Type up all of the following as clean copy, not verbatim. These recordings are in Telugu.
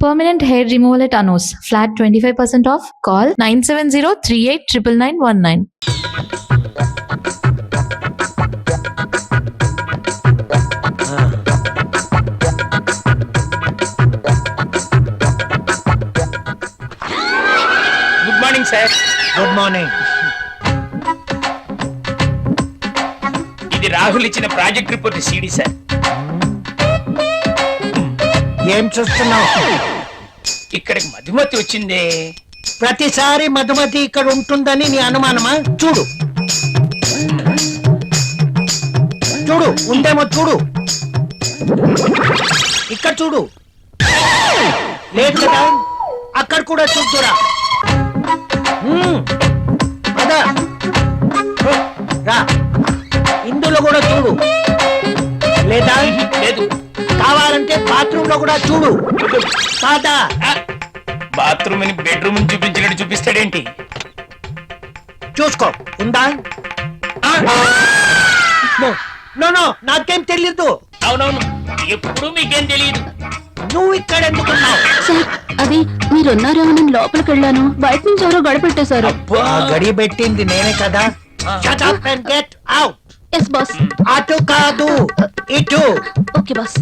Permanent hair removal at Anos. Flat 25% off. Call 970-389919. Good morning sir. Good morning. ఇది రాహుల్ ఇచ్చిన ప్రాజెక్ట్ రిపోర్ట్ సీడీ సార్. ఏం చూస్తున్నావు? ఇక్కడికి మధుమతి వచ్చిందే. ప్రతిసారి మధుమతి ఇక్కడ ఉంటుందని నీ అనుమానమా? చూడు చూడు, ఉందేమో చూడు. ఇక్కడ చూడు, లేదు కదా? అక్కడ కూడా చూద్దురా. అదా రా, ఇందులో కూడా చూడు. లేదా? లేదు. కావాలంటే బాత్రూమ్ లో కూడా చూడు. కాదా? బాత్రూమ్ అని బెడ్రూమ్ చూపించినట్టు చూపిస్తాడేంటి? చూసుకో, ఉందా? నో నో, నాకేం తెలీదు. అవునవును, ఎప్పుడు మీకేం తెలియదు. నువ్వు ఇక్కడ ఎందుకున్నావు? సార్, అది మీరున్నారేమోనని లోపలికి వెళ్ళాను. బయట నుంచి ఎవరో గడపెట్టేశారు. గడి పెట్టింది నేనే కదా. Shut up and get out. Yes boss. అటు కాదు, ఇటు. Okay boss.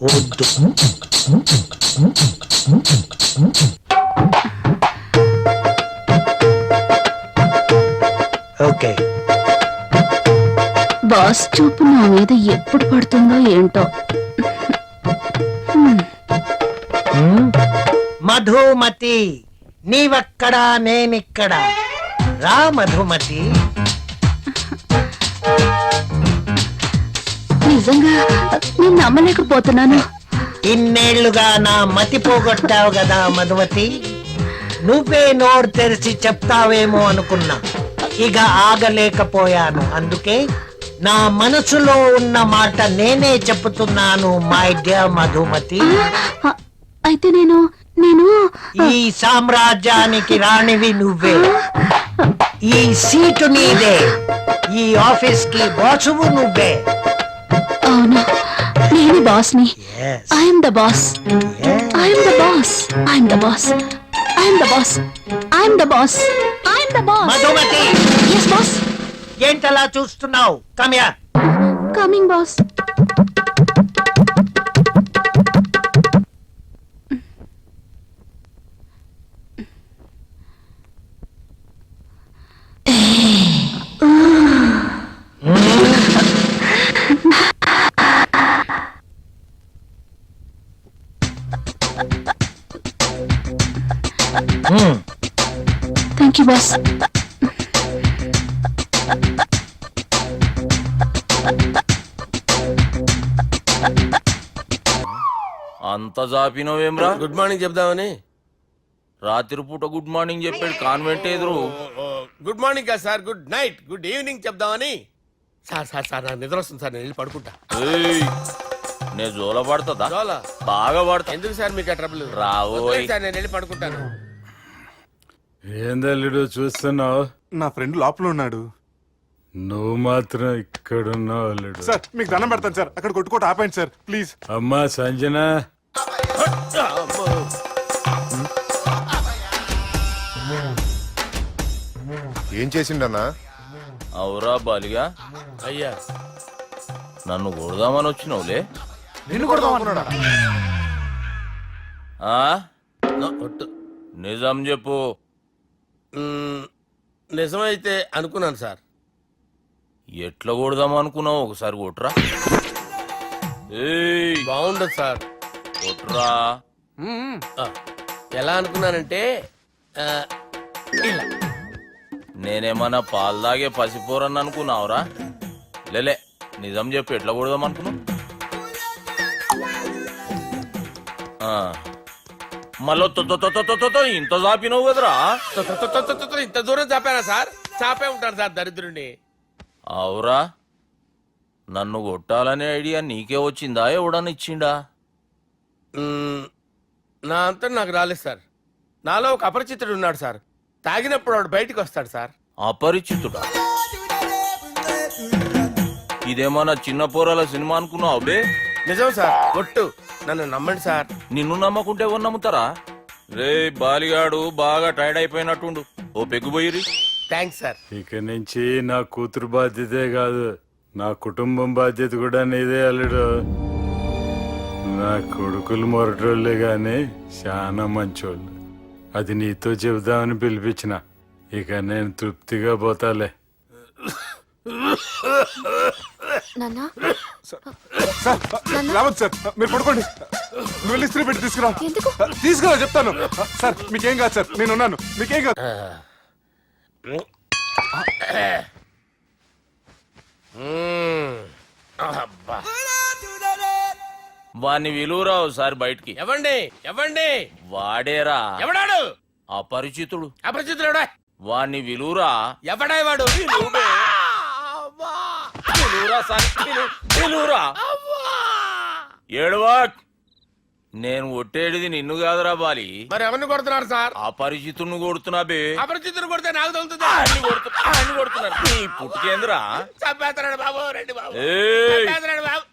వద్దు. ఓకే. బాస్ చూపు నా మీద ఎప్పుడు పడుతుందో ఏంటో. మధుమతి, నీవక్కడా నేనిక్కడ. రా మధుమతి. నిజంగా నేను నమ్మలేకపోతున్నాను. ఇన్నేళ్లుగా నా మతి పోగొట్టావు కదా మధుమతి. నువ్వే నోరు తెరిచి చెప్తావేమో అనుకున్నా. ఇక ఆగలేకపోయాను. అందుకే నా మనసులో ఉన్న మాట నేనే చెప్తున్నాను. మై డియర్ మధుమతి, అయితే నేను ఈ సామ్రాజ్యానికి రాణివి నువ్వే. ఈ సీటు నీదే. ఈ ఆఫీస్ కి బాసువు నువ్వే. అవును, నేను బాస్ని. Yes. I'm the boss. I'm the boss. I'm the boss. I'm the boss. I'm the boss. I'm the boss. Madhumati, yes boss. ఏంటలా చూస్తున్నావు? కమ్యా. Coming boss. Thank you boss. అంత జాపినవేమ్రా? గుడ్ మార్నింగ్ చెప్దామని. రాత్రి పూట గుడ్ మార్నింగ్ చెప్పాడు కాన్వెంట్ ఎదురు. గుడ్ మార్నింగ్ కాదు sir, good night, good evening చెప్దామని. సార్ సార్ సార్ నాకు నిద్ర వస్తుంది సార్, నేను వెళ్ళి పడుకుంటా. ఏయ్, నే జోల పడుతుందా? జోల? బాగా పడతా. ఎందుకు సార్ మీకు ఆ ట్రబుల్? రావోయ్. వదిలేయండి సార్, నేను వెళ్ళి పడుకుంటాను. ఏందల్లుడు చూస్తున్నావు? నా ఫ్రెండ్ లోపల ఉన్నాడు. నువ్వు మాత్రం ఇక్కడున్నావు అల్లుడు. సార్ మీకు దండం పెడతాను సార్, అక్కడ కొట్టుకోట ఆపండి సార్ ప్లీజ్. అమ్మా సంజన, ఏం చేసిండన్నా? అవురా బాలిగా, అయ్యా నన్ను కొడదామని వచ్చినావులే. నిన్ను కొడదామన్నాడా? ఆ? ఒట్టు. నిజం చెప్పు. నిజమైతే అనుకున్నాను సార్. ఎట్లా కొడదాం అనుకున్నావు? ఒకసారి కొట్రా. ఏయ్, బాగుండదు సార్. కొట్రా. ఆ, ఎలా అనుకున్నానంటే ఇలా. నేనేమన్నా పాలు తాగే పసిపోరని అనుకున్నావురా? లేలే, నిజం చెప్పు, ఎట్లా కొడదాం అనుకున్నావు? మళ్ళీ ఇంత చాపినావు కదరా? ఇంత దూరం చాపానా సార్? చాపే ఉంటాను సార్ దరిద్రుడిని. అవురా, నన్ను కొట్టాలనే ఐడియా నీకే వచ్చిందా? ఎవడన్నా ఇచ్చిండా? నా అంతా నాకు రాలేదు సార్. నాలో ఒక అపరిచితుడు ఉన్నాడు సార్. తాగినప్పుడు వాడు బయటికి వస్తాడు సార్. అపరిచితుడా? ఇదేమన్నా చిన్న పోరాల సినిమా అనుకున్నావు బే? నిజం సార్ ఒట్టు నన్ను నమ్మండి సార్. నిన్ను నమ్మకుంటే ఎవరు నమ్ముతారా? రే బాలిగాడు బాగా టైర్డ్ అయిపోయినట్టుండు, ఓ పెగ్గుబోయిరి. Thanks sir. ఇక నుంచి నా కూతురు బాధ్యతే కాదు, నా కుటుంబం బాధ్యత కూడా నీదే అల్లుడు. నా కొడుకులు మొరటోళ్ళే గాని చాలా మంచోళ్ళు. అది నీతో చెబుదామని పిలిపించిన. ఇక నేను తృప్తిగా పోతాలే. నాన్న సార్ రావద్దు సార్, మీరు పడుకోండి. నువ్వు వెళ్ళి ఇస్త్రీ పెట్టి తీసుకురా. ఎందుకు? తీసుకురా చెప్తాను. సార్ మీకేం కాదు సార్, నేను ఉన్నాను, మీకేం కాదు. అబ్బా. వాణ్ణి విలువరావు సార్ బయటికి. ఎవండి ఎవండి వాడేరా ఎవడాడు? అపరిచితుడు. అపరిచితుడు వాణ్ణి విలువరా. ఎవడా వాడు? విలువరా సార్, విలువరా. ఏడవా. నేను ఒట్టేడిది నిన్ను కాదురా బాలి, మరి ఎవరిని కొడుతున్నారు సార్? అపరిచితుడిని కొడుతున్నా బే. అపరిచితుడు కొడితే నాకు తగులుతుందా? ఆయన కొడుతున్నా. నీ పుట్టుకేంద్రా? చంపేస్తున్నాడు బాబు, రండి బాబు. ఏయ్! చంపేస్తున్నాడు బాబు.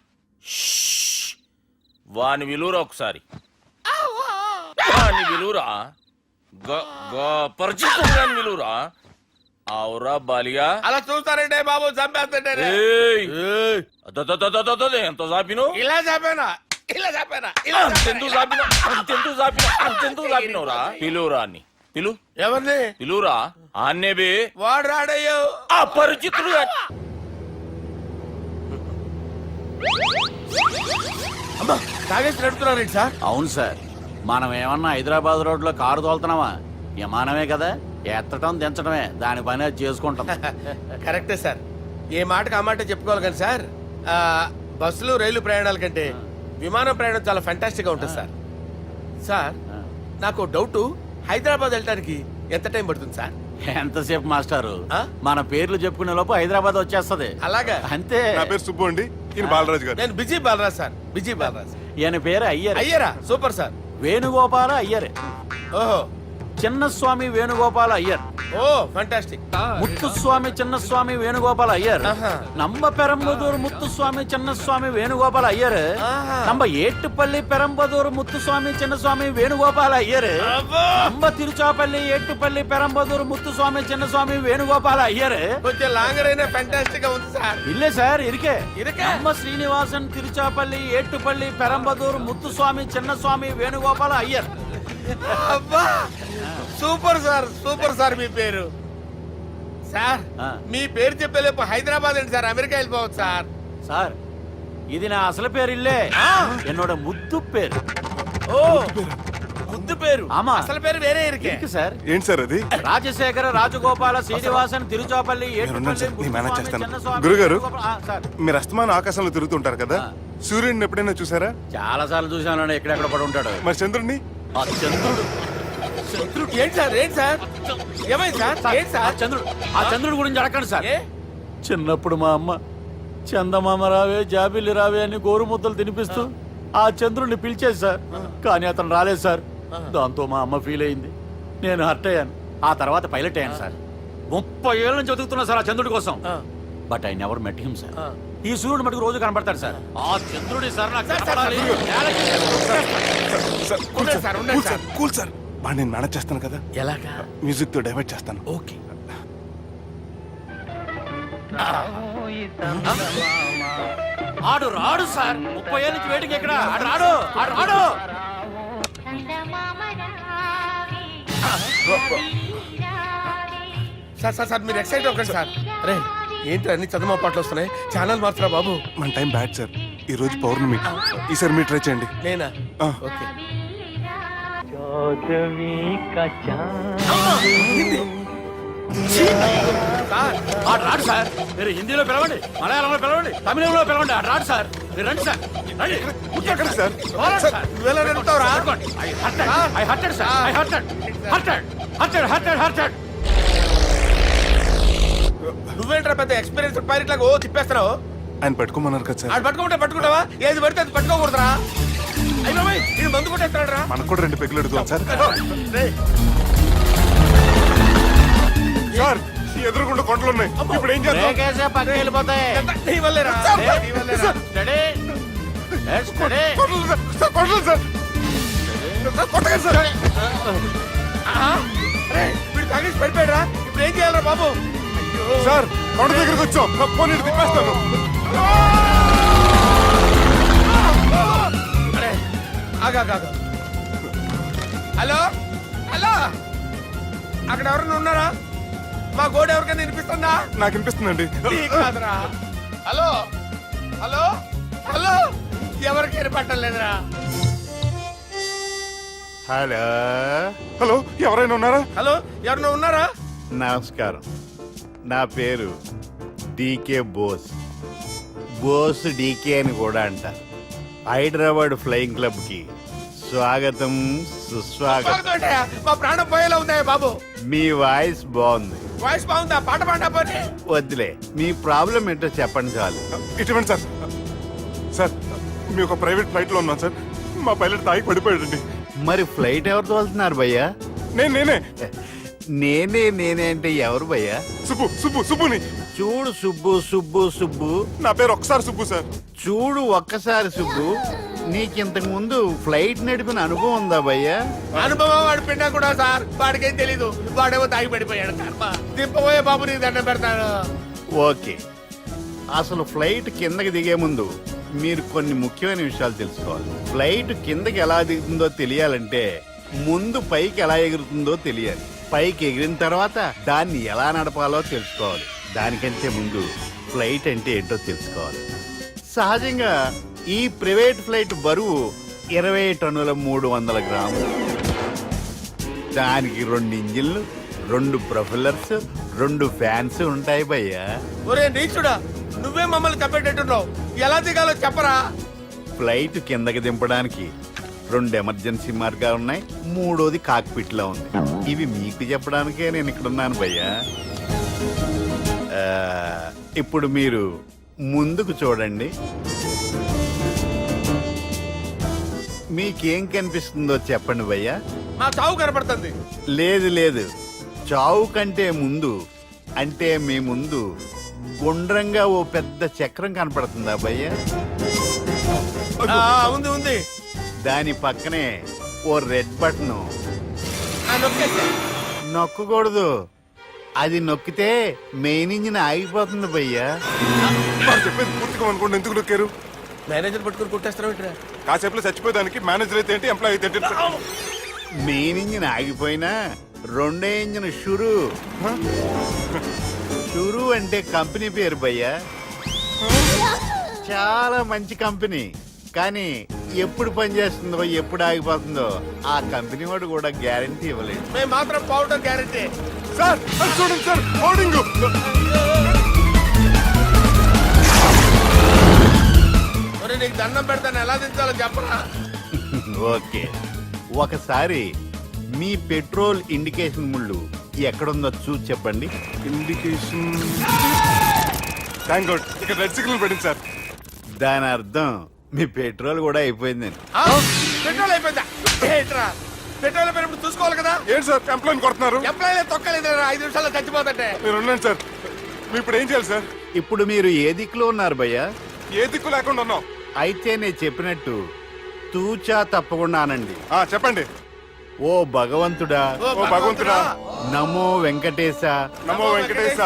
వాని విలువరా ఒకసారి. వాని విలువరా. పరిచితుడు విలువరా. అవురా బాలిగా. అలా చూస్తారంటే బాబు చంపేస్తుంటారు. ఏయ్! ఎంత చాపిను? ఇలా చంపేనా? ఇలా చంపేనా? అంతెందుకు చాపినా? అంతెందుకు చాపినవురా? పిలువురా అన్ని. పిలు. ఎవరిని? పిలువురా. ఆన్నే బే. వాడు రాడయ్యో. అపరిచితుడు. అమ్మా తాగేసి నడుతున్నారండి సార్. అవును సార్, మనం ఏమన్నా హైదరాబాద్ రోడ్లో కారు తోలుతున్నామా? విమానమే కదా, ఎత్తటం దించడమే, దాని పని అది చేసుకుంటాం. కరెక్టే సార్, ఏ మాటకు ఆ మాట చెప్పుకోవాలి కానీ సార్, బస్సులు రైలు ప్రయాణాల కంటే విమానం ప్రయాణం చాలా ఫెంటాస్టిక్ గా ఉంటుంది సార్. సార్ నాకు డౌట్, హైదరాబాద్ వెళ్ళడానికి ఎంత టైం పడుతుంది సార్? ఎంతసేపు మాస్టారు, ఆ? మన పేర్లు చెప్పుకునే లోపు హైదరాబాద్ వచ్చేస్తది. అలాగా? అంతే. నా పేరు సుబ్బు అండి, ఈయన బాలరాజు గారు. నేను busy Balraj sir, busy Balraj. ఈయన పేరు అయ్యర్. అయ్యరా? Super sir. వేణుగోపాల అయ్యర్. ఓహో. చిన్నస్వామి వేణుగోపాల అయ్యర్. Oh fantastic. ముత్తుస్వామి చిన్నస్వామి వేణుగోపాల అయ్యర్. ఆహా. நம்ம பெரம்பதூர் முத்துசுவாமி சின்னசுவாமி வேணுகோபால ஐயர். ఆహా. நம்ம ஏட்டுப்பள்ளி பெரம்பதூர் முத்துசுவாமி சின்னசுவாமி வேணுகோபால ஐயர். అబ్బో. நம்ம తిరుచాపల్లి ఏట్టుపల్లి పెరంబదూర్ ముత్తుస్వామి చిన్నస్వామి వేణుగోపాల అయ్యర్. కొంచెం లాంగర్ అయినా ఫెంటాస్టిక్ గా ఉంది సార్. இல்ல சார் இருக்கே. இருக்கே? நம்ம ஸ்ரீனிவாசன் తిరుచాపల్లి ఏట్టుపల్లి పెరంబదూర్ ముత్తుస్వామి చిన్నస్వామి వేణుగోపాల అయ్యర్. అబ్బా సూపర్ సార్, సూపర్ సార్. మీ పేరు సార్, ఆ. మీ పేరు చెప్పేలేపు హైదరాబాద్ అండి సార్, అమెరికా వెళ్ళిపోవచ్చు సార్. சார் ఇది నా అసలు పేరు ఇల్లే, என்னோட ముద్దు పేరు. ఓ ముద్దు పేరు. ఆమా. అసలు పేరు వేరే ఇరికే. ఇருக்கு సార్. ఏంటి సార్ అది? రాజశేఖర రాజగోపాల శ్రీనివాసన్ తిరుచాపల్లి నేనున్నాను సార్, నేను మేనేజ్ ముత్తుస్వామి, చేస్తాను. చిన్నస్వామి, గురుగారు, వేణుగోపాల- సార్ మీరు అస్తమానం ఆకాశంలో తిరుగుతుంటారు కదా, సూర్యుడిని ఎప్పుడైనా చూసారా? చాలా సార్లు చూసాను, ఎక్కడెక్కడ పడి ఉంటాడు. మరి చంద్రుడిని? ఆ చంద్రుడు. ఏంటి సార్? ఏంటి సార్? ఏమైంది సార్? ఏంటి ఆ సార్? చంద్రుడు, ఆ చంద్రుడు గురించి అడగండి సార్. ఏ? చిన్నప్పుడు మా అమ్మ చందమామ రావే జాబిల్లి రావే అని గోరు ముద్దలు తినిపిస్తూ ఆ చంద్రుడిని పిలిచేది సార్, కానీ అతను రాలేదు సార్. దాంతో మా అమ్మ ఫీల్ అయింది, నేను హర్ట్ అయ్యాను. ఆ తర్వాత పైలట్ అయ్యాను సార్. 30 ఏళ్ళ నుంచి చదువుతున్నా సార్ ఆ చంద్రుడి కోసం. But I never met him sir. ఈ సూర్యుడు మటుకు రోజు కనపడతాడు సార్. ఆ చంద్రుడి సార్ నాకు కనపడాలి. ఉండండి సార్, ఉండండి సార్. కూల్ సార్, బాగా నేను మేనేజ్ చేస్తాను కదా, ఎలాగా? మ్యూజిక్ తో డైవర్ట్ చేస్తాను. ఓకే. ఆడు రాడు సార్, 30 ఏళ్ళ నుంచి వెయిటింగ్ ఎక్కడ. ఆడు రాడు, ఆడు రాడు. సార్ సార్ సార్ మీరు ఎక్సైట్ అవ్వకండి సార్. రే ఏంటి అన్ని చదువు పాటలు వస్తున్నాయి, ఛానల్ మార్చరా బాబు. మన టైం బ్యాడ్ సార్, ఈ రోజు పౌర్ణమి, ఈసారి మీరు ట్రై చేయండి. నేనా? ఆ. ఓకే. సార్ ఆడు రాడు సార్. మీరు హిందీలో పిలవండి, మలయాళంలో పిలవండి, తమిళంలో పిలవండి, ఆడు రాడు సార్. మీరు రండి సార్, రండి. ఎక్కడ సార్? పోరాడు సార్. నువ్వెలా నడుపుతావురా? I hurted, sir. I hurted. నువ్వేంట్రా పెద్ద ఎక్స్పీరియన్స్ పైలట్ లాగా ఓ తిప్పేస్తున్నావు? ఆయన పెట్టుకోమన్నారు కదా సార్. ఆడు పట్టుకుంటే పట్టుకుంటావా? ఏది పడితే అది పట్టుకోకూడదురా? అయ్యో ఇది మందు కొట్టేస్తాడు రా. మనకు కూడా 2 పెగ్గులు అడుగుతాం సార్. రేయ్, సార్ ఎదురుగుండా కొండలు ఉన్నాయి ఇప్పుడు ఏం చేద్దాం బ్రేకేసే పక్కకి వెళ్ళిపోతాయి. నీ వల్లేరా? నీ వల్లేరా? Steady. Let's steady. కొండలు సార్, సార్, కొండలు సార్. సార్, కొట్టకండి సార్. ఆహా. అరే, వీడు తాగేసి పడిపోయాడురా. ఇప్పుడు ఏం చేయాలరా బాబు? అయ్యో. సార్ కొండ దగ్గరికి వచ్చాం పోనీ ఇటు తిప్పేస్తాను. అరే, ఆగు. హలో హలో, అక్కడ ఎవరైనా ఉన్నారా? మా గోడ ఎవరికైనా వినిపిస్తుందా? నాకు వినిపిస్తుందండి. నీకు కాదురా. హలో హలో హలో, ఎవరికి వినపట్టలేదురా. హలో హలో ఎవరైనా ఉన్నారా? హలో, ఎవరైనా ఉన్నారా? నమస్కారం, నా పేరు డీకే బోస్. బోస్ డీకే అని కూడా అంటారు. హైదరాబాద్ ఫ్లయింగ్ క్లబ్ కి స్వాగతం సుస్వాగతం. స్వాగతం. మా ప్రాణం పోయేలా ఉందా బాబు? మీ వాయిస్ బాగుంది. వాయిస్ బాగుందా? పాట పాడా పోనీ. వద్దులే, మీ ప్రాబ్లం ఏంటో చెప్పండి చాలు. ఇటువంటి సార్, సార్ మీ ఒక ప్రైవేట్ ఫ్లైట్ లో ఉన్నాం సార్. మా పైలట్ తాగి పడిపోయాడండి. మరి ఫ్లైట్ ఎవరు తోలుతున్నారు భయ్యా? నేనే నేనే అంటే ఎవరు భయ్యా? సుబ్బుని. చూడు సుబ్బు, నా పేరు ఒకసారి సుబ్బు సార్. చూడు ఒక్కసారి సుబ్బు, నీకింతకు ముందు ఫ్లైట్ నడిపిన అనుభవం ఉందా భయ్యా? అనుభవం వాడు పిండా కూడా సార్, వాడికేం తెలీదు. వాడేమో తాగి పడిపోయాడు. కర్మ. దింపబోయే బాబు నీకు దండం పెడతాను. ఓకే, అసలు ఫ్లైట్ కిందకి దిగే ముందు మీరు కొన్ని ముఖ్యమైన విషయాలు తెలుసుకోవాలి. ఫ్లైట్ కిందకి ఎలా దిగుతుందో తెలియాలంటే ముందు పైకి ఎలా ఎగురుతుందో తెలియాలి. పైకి ఎగిరిన తర్వాత దాన్ని ఎలా నడపాలో తెలుసుకోవాలి. దానికంటే ముందు ఫ్లైట్ అంటే ఏంటో తెలుసుకోవాలి. సహజంగా ఈ ప్రైవేట్ ఫ్లైట్ బరువు 20 టన్నుల 300 గ్రాములు. దానికి 2 ఇంజిన్లు, 2 ప్రొఫెల్లర్స్, 2 ఫ్యాన్స్ ఉంటాయి భయ్యా. ఒరే నీచుడా, నువ్వే మమ్మల్ని చెప్పేటట్టున్నావు. ఎలా దిగాలో చెప్పరా? ఫ్లైట్ కిందకి దింపడానికి 2 ఎమర్జెన్సీ మార్గాలు ఉన్నాయి. 3వది కాక్పిట్ లో ఉంది. ఇవి మీకు చెప్పడానికే నేను ఇక్కడ ఉన్నాను భయ్యా. ఇప్పుడు మీరు ముందుకు చూడండి. మీకేం కనిపిస్తుందో చెప్పండి భయ్యా. మా చావు కనపడుతుంది. లేదు, చావు కంటే ముందు అంటే మీ ముందు గుండ్రంగా ఓ పెద్ద చక్రం కనపడుతుందా భయ్యా? ఉంది. దాని పక్కనే ఓ రెడ్ బటన్. నొక్కేసా. నొక్కకూడదు, అది నొక్కితే మెయిన్ ఇంజిన్ ఆగిపోతుంది భయ్యా. వాడు చెప్పేది పూర్తిగా అనుకోండి. ఎందుకు నొక్కారు? మేనేజర్ పట్టుకుని కొట్టేస్తారా? కాసేపులో చచ్చిపోయేదానికి మేనేజర్ అయితే ఏంటి, ఎంప్లాయ్ అయితే ఏంటి? మెయిన్ ఇంజిన్ ఆగిపోయినా 2వ ఇంజిన్ షురు అంటే కంపెనీ పేరు భయ్యా. చాలా మంచి కంపెనీ, కానీ ఎప్పుడు పనిచేస్తుందో ఎప్పుడు ఆగిపోతుందో ఆ కంపెనీ వాడు కూడా గ్యారంటీ ఇవ్వలేదు. మేము మాత్రం పౌడర్ గ్యారెంటీ. సార్ అది చూడండి సార్, హోర్డింగ్. ఒరే నీకు దండం పెడతాను, ఎలా దించాలో చెప్పరా? ఓకే, ఒకసారి మీ పెట్రోల్ ఇండికేషన్ ముళ్ళు ఎక్కడుందో చూసి చెప్పండి. ఇండికేషన్. థ్యాంక్ గాడ్, ఇక్కడ రెడ్ సిగ్నల్ పడింది సార్. దాని అర్థం మీ పెట్రోల్ కూడా అయిపోయిందని. పెట్రోల్ అయిపోయిందా? ఏంట్రా, పెట్రోల్ అయిపోయినప్పుడు చూసుకోవాలి కదా. ఏంటి సార్ ఎంప్లాయ్ కొడుతున్నారు? ఎంప్లాయీ తొక్కలేదు. 5 నిమిషాల్లో చచ్చిపోతుంటే. మీరు ఉన్నాను సార్. మీరు ఇప్పుడు ఏం చేయాలి సార్? ఇప్పుడు మీరు ఏ దిక్కులో ఉన్నారు భయ్యా? ఏ దిక్కు లేకుండా ఉన్నాం. అయితే నేను చెప్పినట్టు తూచా తప్పకుండా అనండి. చెప్పండి. ఓ భగవంతుడా, ఓ భగవంతుడా, నమో వెంకటేశ, నమో వెంకటేశ.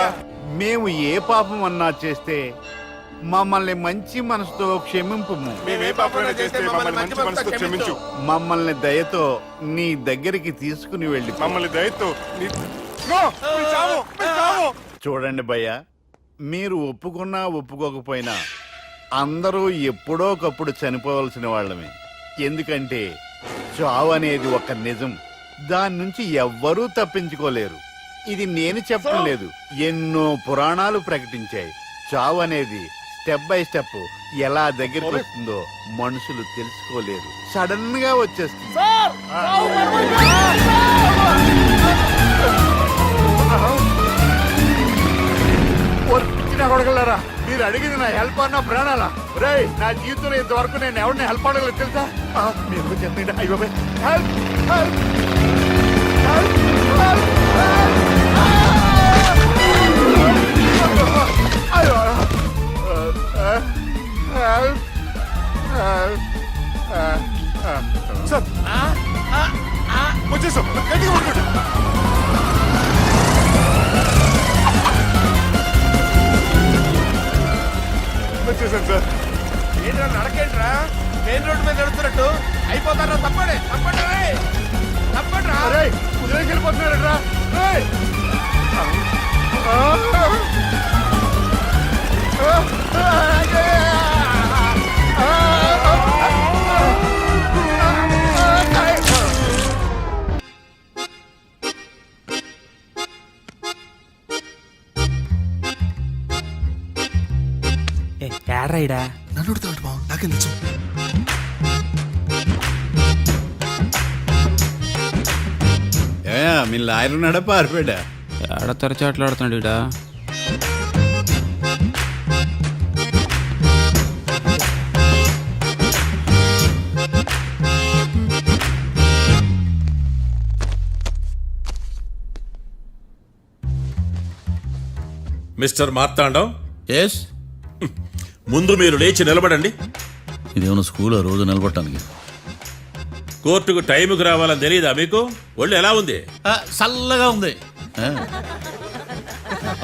మేము ఏ పాపం అన్నా చేస్తే మమ్మల్ని మంచి మనసుతో క్షమింపుము. మేమే పాపమైనా చేస్తే మమ్మల్ని మంచి మనసుతో క్షమించు. మమ్మల్ని దయతో నీ దగ్గరికి తీసుకుని వెళ్ళి మమ్మల్ని దయతో నో, మీ చావు, మీ చావు. చూడండి భయ్యా, మీరు ఒప్పుకున్నా ఒప్పుకోకపోయినా అందరూ ఎప్పుడో ఒకప్పుడు చనిపోవలసిన వాళ్ళమే. ఎందుకంటే చావు అనేది ఒక నిజం, దాని నుంచి ఎవ్వరూ తప్పించుకోలేరు. ఇది నేను చెప్పడం లేదు, ఎన్నో పురాణాలు ప్రకటించాయి. చావు అనేది స్టెప్ బై స్టెప్ ఎలా దగ్గరికి వస్తుందో మనుషులు తెలుసుకోలేరు, సడన్ గా వచ్చేస్తుంది. కొడగలరా, మీరు అడిగింది నా హెల్ప్ అన్న ప్రాణాలా? రే, నా జీవితంలో ఇంతవరకు నేను ఎవరిని హెల్ప్ అడగలేదు తెలుసా? మీరు చెప్పండి. అయ్యో help, help, help, help, help. Sir వచ్చేసాం గట్టిగా పట్టుకోండి. వచ్చేసాను సార్. ఏంట్రా నడకేంట్రా మెయిన్ రోడ్డు మీద నడుస్తున్నట్టు అయిపోతారా? తప్పండి తప్పండి రేయ్. తప్పండి రా. అరే ఉదయం వెళ్ళిపోతున్నారట్రా. ఏడ్రైడా నన్ను అడుగుతాడు బావ, నాకేం తెలుసు. మీ లాయర్ ఉన్నాడా పారిపోయాడా? ఏడ తెరచాట్లాడుతున్నాడు ఇడా. Mister Marthandam, yes. ముందు మీరు లేచి నిలబడండి. ఇదేమన్నా స్కూల్ రోజు నిలబడటానికి? కోర్టుకు టైంకి రావాలని తెలియదా మీకు? ఒళ్ళు ఎలా ఉంది? చల్లగా ఉంది.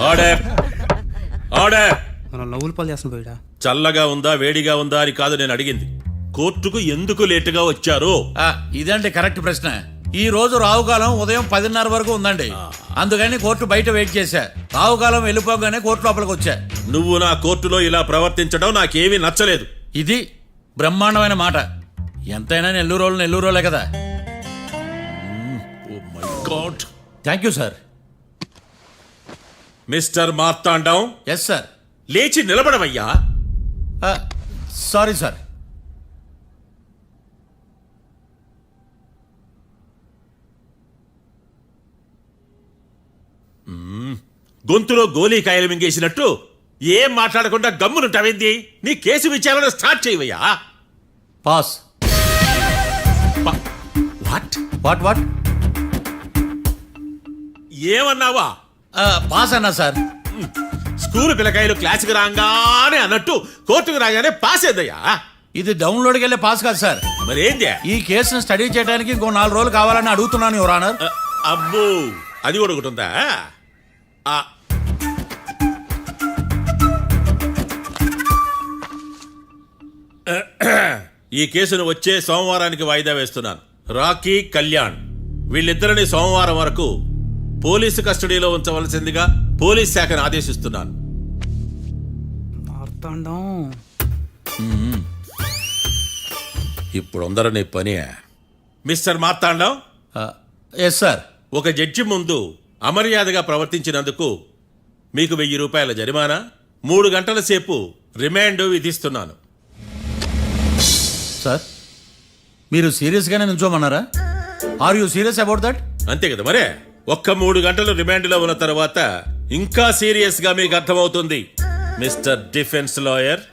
Order order. మనం నవ్వులు పాలు చేస్తాం పోయిడా. చల్లగా ఉందా వేడిగా ఉందా అని కాదు నేను అడిగింది. కోర్టుకు ఎందుకు లేటుగా వచ్చారు? ఇదండి కరెక్ట్ ప్రశ్న. ఈ రోజు రావుకాలం ఉదయం 10:30 వరకు ఉందండి. అందుకని కోర్టు బయట వెయిట్ చేశా. రావుకాలం వెళ్ళిపోగానే కోర్టు లోపలికి వచ్చా. నువ్వు నా కోర్టులో ఇలా ప్రవర్తించడం నాకేమీ నచ్చలేదు. ఇది బ్రహ్మాండమైన మాట. ఎంతైనా నెల్లూరోలే కదా. Oh my God. Thank you sir. Mister Marthandam, yes sir. లేచి నిలబడవయ్యా. Sorry sir. గొంతులో గోలీకాయలు మింగేసినట్టు ఏం మాట్లాడకుండా గమ్మునుంటావేంది? నీ కేసు విచారణ start చేయవయ్యా. Pass. What what what? ఏమన్నావా? Pass అన్నా సార్. స్కూల్ పిల్లకాయలు క్లాసుకు రాగానే అన్నట్టు కోర్టుకు రాగానే పాస్ అయ్యా. ఇది డౌన్లోడ్కి వెళ్ళే పాస్ కాదు సార్. మరేంది? ఈ కేసును స్టడీ చేయడానికి ఇంకో 4 రోజులు కావాలని అడుగుతున్నాను యువర్ ఆనర్. అబ్బో, అది కూడా ఒకటి ఉందా? ఈ కేసును వచ్చే సోమవారానికి వాయిదా వేస్తున్నాను. రాకీ, కళ్యాణ్ వీళ్ళిద్దరిని సోమవారం వరకు పోలీసు కస్టడీలో ఉంచవలసిందిగా పోలీస్ శాఖను ఆదేశిస్తున్నాను. ఇప్పుడు అందరూ నీ పని. Mister Marthandam, yes sir. ఒక జడ్జి ముందు అమర్యాదగా ప్రవర్తించినందుకు మీకు 1000 రూపాయల జరిమానా, 3 గంటల సేపు రిమాండ్ విధిస్తున్నాను. సార్, మీరు సీరియస్గానే నిల్చోమన్నారా? Are you serious about that? అంతే కదా మరే. ఒక్క 3 గంటలు రిమాండ్లో ఉన్న తర్వాత ఇంకా సీరియస్ గా మీకు అర్థమవుతుంది. మిస్టర్ డిఫెన్స్ లాయర్,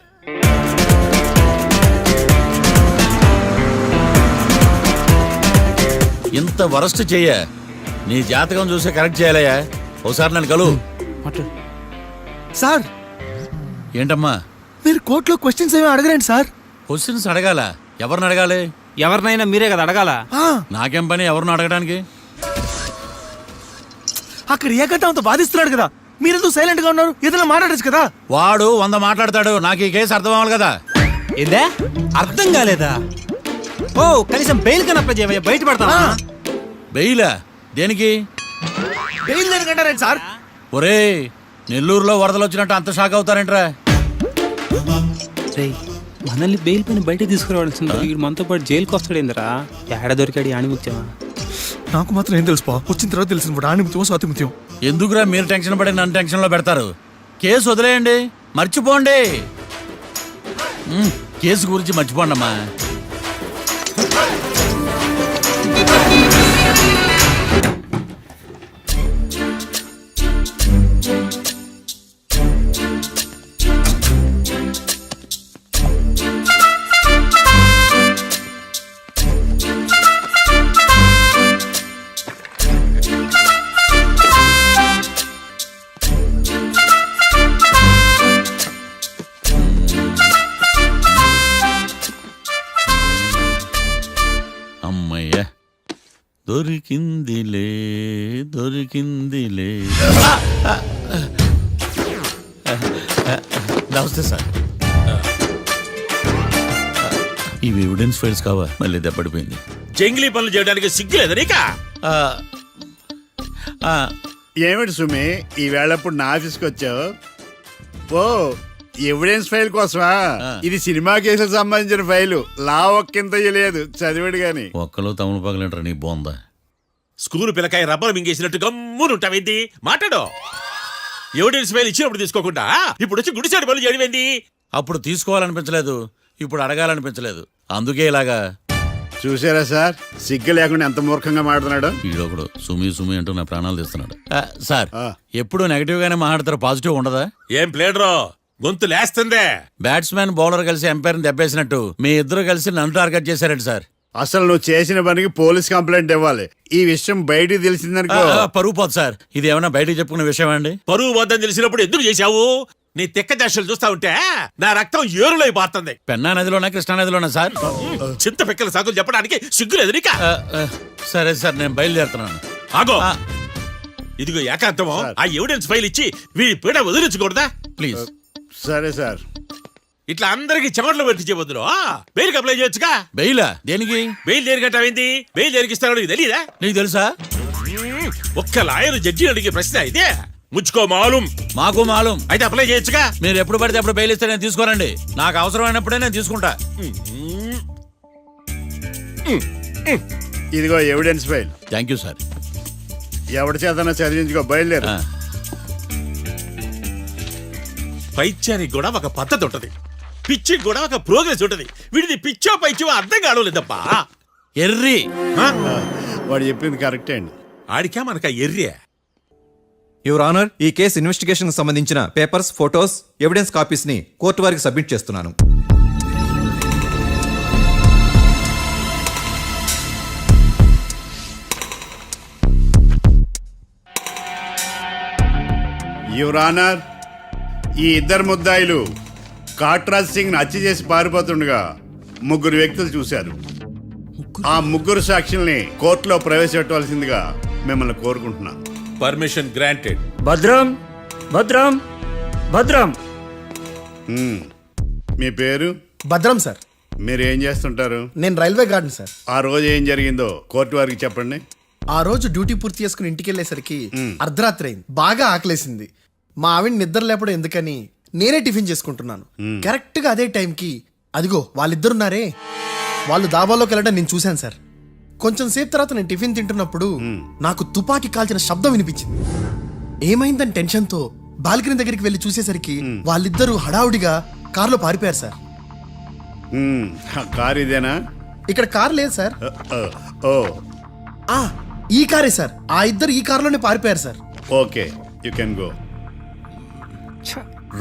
ఇంత వరస్ట్ చెయ్య నీ జాతకం చూసే కరెక్ట్ చేయాలయ్యా. ఒకసారి నన్ను కలు. సార్, ఏంటమ్మా మీరు కోర్టులో క్వశ్చన్స్ ఏమి అడగరండి సార్. క్వశ్చన్స్ అడగాల? ఎవరిని అడగాలి? ఎవరినైనా మీరే కదా అడగాల. నాకేం పని ఎవరిని అడగడానికి? అక్కడ ఏకటంతో బాధిస్తున్నాడు కదా, మీరెందుకు సైలెంట్ గా ఉన్నారు? ఏదైనా మాట్లాడచ్చు కదా. వాడు 100 మాట్లాడతాడు. నాకు ఈ కేసు అర్థం అవ్వాలి కదా. ఏందే అర్థం కాలేదా? ఓ కనీసం బెయిల్ కన్నా అప్లై చేయవయ్యా, బయట పడతావా? బెయిలా? దేనికి? Bail దేనికంటారండి sir? ఒరే, నెల్లూరులో వరదలు వచ్చినట్టు అంత షాక్ అవుతారేంట్రా? మనల్ని బెయిల్ పైన బయట తీసుకురావాల్సింది. వీడు మనతో పాటు జైలుకి వస్తాడేందిరా? ఏడ దొరికాడు ఆణిముత్యమా? నాకు మాత్రం ఏం తెలుసు, వచ్చిన తర్వాత తెలిసిన ఆణిముత్యం స్వాతిముత్యం. ఎందుకురా మీరు టెన్షన్ పడి నన్ను టెన్షన్లో పెడతారు? కేసు వదిలేయండి, మర్చిపోండి. కేసు గురించి మర్చిపోండి అమ్మా. దొరికిందిలే దొరికిందిలే. నమస్తే సార్. ఇవి ఎవిడెన్స్ ఫైల్స్ కావా? మళ్ళీ దెబ్బడిపోయింది. జంగిలీ పనులు చేయడానికి సిగ్గులేదు నీకా? ఏమిటి సుమి ఈ వేళప్పుడు నా ఆఫీస్కి వచ్చావు? ఓ ఎవిడెన్స్ ఫైల్ కోసమా? ఇది సినిమా కేసులకు సంబంధించిన ఫైలు. లా ఒక్కింత లేదు, చదివాడు గాని. ఒక్కలో తమను పగలంటారు నీ బోందా. School పిల్లకాయ rubber మింగేసినట్టు గమ్మునుంటావేంది? మాట్లాడు. ఎవిడెన్స్ ఫైల్ ఇచ్చినప్పుడు తీసుకోకుండా ఇప్పుడు వచ్చి గుడిసాడు పనులు చేయడమేంది? అప్పుడు తీసుకోవాలనిపించలేదు, ఇప్పుడు అడగాలనిపించలేదు, అందుకే ఇలాగా. చూసారా సార్, సిగ్గు లేకుండా ఎంత మూర్ఖంగా మాట్లాడుతున్నాడు. ఈడొకడు సుమి సుమి అంటూ నా ప్రాణాలు తీస్తున్నాడు. సార్ ఎప్పుడు నెగటివ్ గానే మాట్లాడతారు, పాజిటివ్ ఉండదా? ఏం ప్లేడరో గొంతు లేస్తుందే. బ్యాట్స్మెన్ బౌలర్ కలిసి ఎంపైర్ని దెబ్బేసినట్టు మీ ఇద్దరు కలిసి నన్ను టార్గెట్ చేశారండి సార్. అసలు నువ్వు చేసిన పనికి పోలీస్ కంప్లైంట్ ఇవ్వాలి. ఈ విషయం బయటికి తెలిసిందనుకో పరువు పోదు సార్. ఇది ఏమైనా బయటికి చెప్పుకునే విషయం అండి? పరువు వద్దని తెలిసినప్పుడు ఎందుకు చేశావు? నీ తెక్క దశలు చూస్తా ఉంటే నా రక్తం ఏరులై పారుతుంది. పెన్నా నదిలోనా కృష్ణా నదిలోనా సార్? చింత పిక్కల సాకులు చెప్పడానికి సిగ్గులేదు నీకా? సరే సార్, నేను బయలుదేరుతున్నాను. ఆగో, ఇదిగో ఏకాంతమో ఆ ఎవిడెన్స్ ఫైల్ ఇచ్చి వీడి పీడ వదిలించకూడదా? ప్లీజ్. సరే సార్. ఇట్లా అందరికి చెమటలు పెట్టించే బదులు బెయిల్కి అప్లై చేయొచ్చుగా. బెయిలా? దేనికి? బెయిల్ దేనికంటావేంది? బెయిల్ దేనికి ఇస్తారో నీకు తెలియదా? నీకు తెలుసా? ఒక్క లాయర్ జడ్జి అడిగే ప్రశ్న అయితే ముచ్చుకో మాలూం. మాకు మాలూం. అయితే అప్లై చేయొచ్చుగా. మీరు ఎప్పుడు పడితే అప్పుడు బెయిల్ ఇస్తే నేను తీసుకోనండి. నాకు అవసరమైనప్పుడే నేను తీసుకుంటా. ఇదిగో evidence file. Thank you sir. ఎవరి చేతనా చదివించుకో, బయలుదేరు. పైత్యానికి కూడా ఒక పద్ధతి ఉంటది, పిచ్చికి కూడా ఒక ప్రోగ్రెస్ ఉంటది. వీడిది పిచ్చో పైచో అర్థం కావలేదప్పా. ఎర్రి. వాడు చెప్పింది కరెక్టే అండి. ఆడికా మనక ఎర్రి. యువర్ ఆనర్, ఈ కేసు ఇన్వెస్టిగేషన్ సంబంధించిన పేపర్స్, ఫోటోస్, ఎవిడెన్స్ కాపీస్ ని కోర్టు వారికి సబ్మిట్ చేస్తున్నాను. యువర్ ఆనర్, ఈ ఇద్దరు ముద్దాయిలు కాట్రాజ్ సింగ్ హత్య చేసి పారిపోతుండగా ముగ్గురు వ్యక్తులు చూశారు. ఆ ముగ్గురు సాక్షుల్ని కోర్టులో ప్రవేశపెట్టవలసిందిగా మిమ్మల్ని కోరుకుంటున్నాను. Permission granted. భద్రం భద్రం భద్రం. మీ పేరు? భద్రం సార్. మీరు ఏం చేస్తుంటారు? నేను రైల్వే గార్డెన్ సార్. ఆ రోజు ఏం జరిగిందో కోర్టు వారికి చెప్పండి. ఆ రోజు డ్యూటీ పూర్తి చేసుకుని ఇంటికి వెళ్ళేసరికి అర్ధరాత్రి అయింది. బాగా ఆకలేసింది. మా ఆవిడ నిద్ర లేపడం ఎందుకని నేనే టిఫిన్ చేసుకుంటున్నాను. కరెక్ట్ గా అదే టైంకి అదిగో వాళ్ళిద్దరున్నారే, వాళ్ళు దాబాలోకి వెళ్ళడం నేను చూశాను సార్. కొంచెం సేపు తర్వాత నేను టిఫిన్ తింటున్నప్పుడు నాకు తుపాకీ కాల్చిన శబ్దం వినిపించింది. ఏమైందని టెన్షన్తో బాల్కనీ దగ్గరికి వెళ్ళి చూసేసరికి వాళ్ళిద్దరూ హడావుడిగా కారులో పారిపోయారు సార్. కారు ఇదేనా? ఇక్కడ కారు లేదు సార్. ఓ, ఈ కారే సార్. ఆ ఇద్దరు ఈ కారులోనే పారిపోయారు sir. Okay, you can go.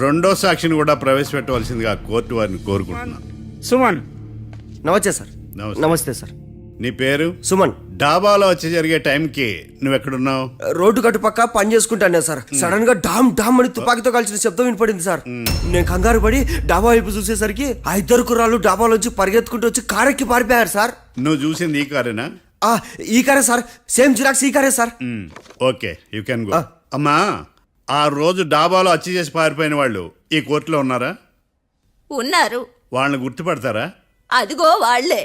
రెండో సాక్షిని కూడా ప్రవేశపెట్టవలసిందిగా కోర్టు వారిని కోరుకుంటున్నాను. సుమన్. నమస్తే సార్. నమస్తే సార్. నీ పేరు? సుమన్. డాబాలో వచ్చి జరిగే టైంకి నువ్వు ఎక్కడున్నావు? రోడ్డు కట్టు పక్క పని చేసుకుంటాను సార్. సడన్ గా డామ్ డామ్ అని తుపాకీతో కాల్చిన శబ్దం వినపడింది సార్. నేను కంగారు పడి డాబా వైపు చూసేసరికి ఆ ఇద్దరు కుర్రాళ్ళు డాబాలోంచి పరిగెత్తుకుంటూ వచ్చి కారెక్కి పారిపోయారు సార్. నువ్వు చూసింది ఈ కారేనా? ఈ కారే సార్. సేమ్ జిరాక్స్ ఈ కారే sir. Okay, you can go. అమ్మా, ఆ రోజు డాబాలో హత్య చేసి పారిపోయిన వాళ్ళు ఈ కోర్టులో ఉన్నారా? ఉన్నారు. వాళ్ళని గుర్తుపడతారా? అదిగో వాళ్లే.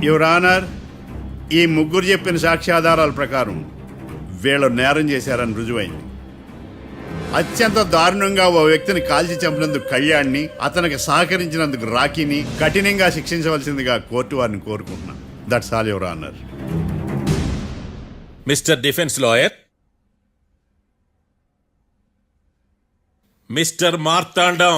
యువర్ ఆనర్, ఈ ముగ్గురు చెప్పిన సాక్ష్యాధారాల ప్రకారం వీళ్ళు నేరం చేశారని రుజువైంది. అత్యంత దారుణంగా ఓ వ్యక్తిని కాల్చి చంపినందుకు కళ్యాణ్ని, అతనికి సహకరించినందుకు రాకీని కఠినంగా శిక్షించవలసిందిగా కోర్టు వారిని కోరుకుంటున్నాను. That's all your honour. Mister defence lawyer, mister Marthandam,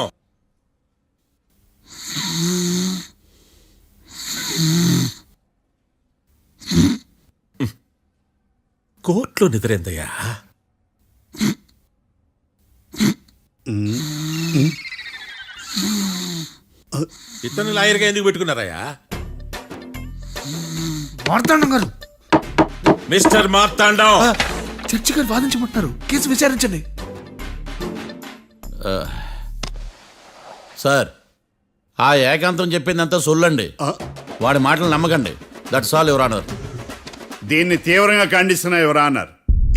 కోర్టులో నిద్రేందయ్యా? ఇతను లాయర్గా ఎందుకు పెట్టుకున్నారయ్యా? మార్తాండం గారు. మిస్టర్ మార్తాండం, చర్చి గారు వాదించమంటున్నారు. కేసు విచారించండి. సార్, ఆ ఏకాంతం చెప్పిందంతా సొల్లండి. వాడి మాటలు నమ్మకండి. That's all your honour. దీన్ని తీవ్రంగా ఖండిస్తున్నా యువర్ ఆనర్.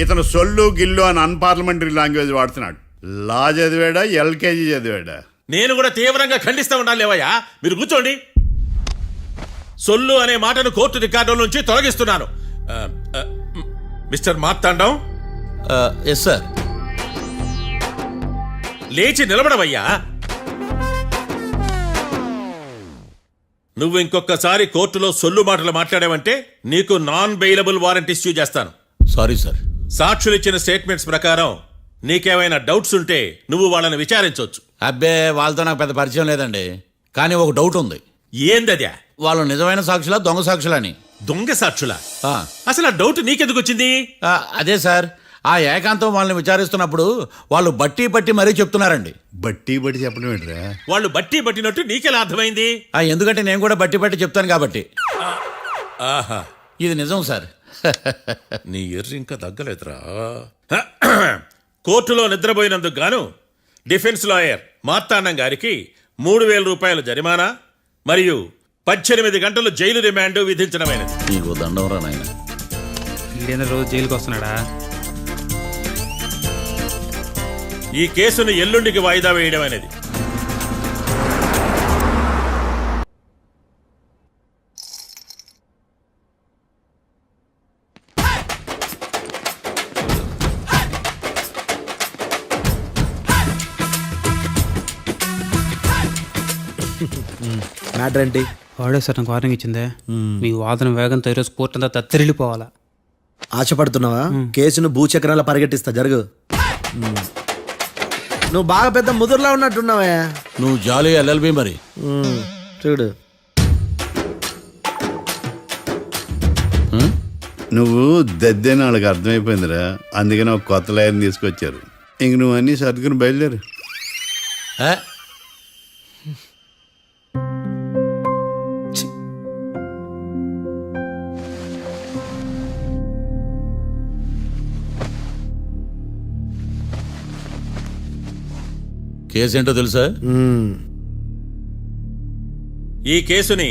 ఇతను సొల్లు గిల్లు అని అన్పార్లమెంటరీ లాంగ్వేజ్ వాడుతున్నాడు. లా చదివాడా, ఎల్కేజీ చదివాడా? నేను కూడా తీవ్రంగా ఖండిస్తా ఉండాలి లేవయ్యా. మీరు కూర్చోండి. సొల్లు అనే మాటను కోర్టు రికార్డుల నుంచి తొలగిస్తున్నాను. Mister Marthandam, yes sir. లేచి నిలబడవయ్యా. నువ్వు ఇంకొకసారి కోర్టులో సొల్లు మాటలు మాట్లాడావంటే నీకు నాన్ బెయిలబుల్ వారెంట్ ఇష్యూ చేస్తాను. Sorry sir. సాక్షులు ఇచ్చిన స్టేట్మెంట్స్ ప్రకారం నీకేమైనా డౌట్స్ ఉంటే నువ్వు వాళ్ళని విచారించవచ్చు. అబ్బే, వాళ్ళతో నాకు పెద్ద పరిచయం లేదండి. కానీ ఒక డౌట్ ఉంది. ఏందద్యా? వాళ్ళు నిజమైన సాక్షులా, దొంగ సాక్షులని? దొంగ సాక్షులా? ఆ, అసలు ఆ డౌట్ నీకెందుకు వచ్చింది? అదే సార్, ఆ ఏకాంతం వాళ్ళని విచారిస్తున్నప్పుడు వాళ్ళు బట్టి పట్టి మరీ చెప్తున్నారండి. బట్టి బట్టి చెప్పడం ఏంట్రా? వాళ్ళు బట్టి పట్టినట్టు నీకెలా అర్థమైంది? ఎందుకంటే నేను కూడా బట్టి పట్టి చెప్తాను కాబట్టి. ఆహా, ఇది నిజం సార్. నీ ఎర్రి ఇంకా తగ్గలేదురా. కోర్టులో నిద్రపోయినందుకు గాను డిఫెన్స్ లాయర్ మార్తాండం గారికి 3,000 రూపాయల జరిమానా మరియు 18 గంటలు జైలు రిమాండ్ విధించడమైనది. నీకు దండం రా నాయన. రోజు జైలుకి వస్తున్నాడా? ఈ కేసును ఎల్లుండికి వాయిదా వేయడం అనేది. మ్యాటర్ ఏంటి? వాడే సార్ నాకు వార్నింగ్ ఇచ్చిందే. మీ వాదన వేగంతో ఈరోజు కోర్టు అంతా తత్తరిల్లిపోవాలా. ఆశపడుతున్నావా? కేసును భూచక్రాల పరిగెట్టిస్తా, జరుగు. నువ్వు బాగా పెద్ద ముదురులా ఉన్నట్టున్నావా? నువ్వు జాలి ఎల్ఎల్బి మరి. చూడు, నువ్వు దద్దేని వాళ్ళకి అర్థమైపోయిందిరా. అందుకని ఒక కొత్త లాయర్ని తీసుకొచ్చారు. ఇంక నువ్వు అన్నీ సర్దుకుని బయలుదేరు. కేసు ఏంటో తెలుసా? ఈ కేసుని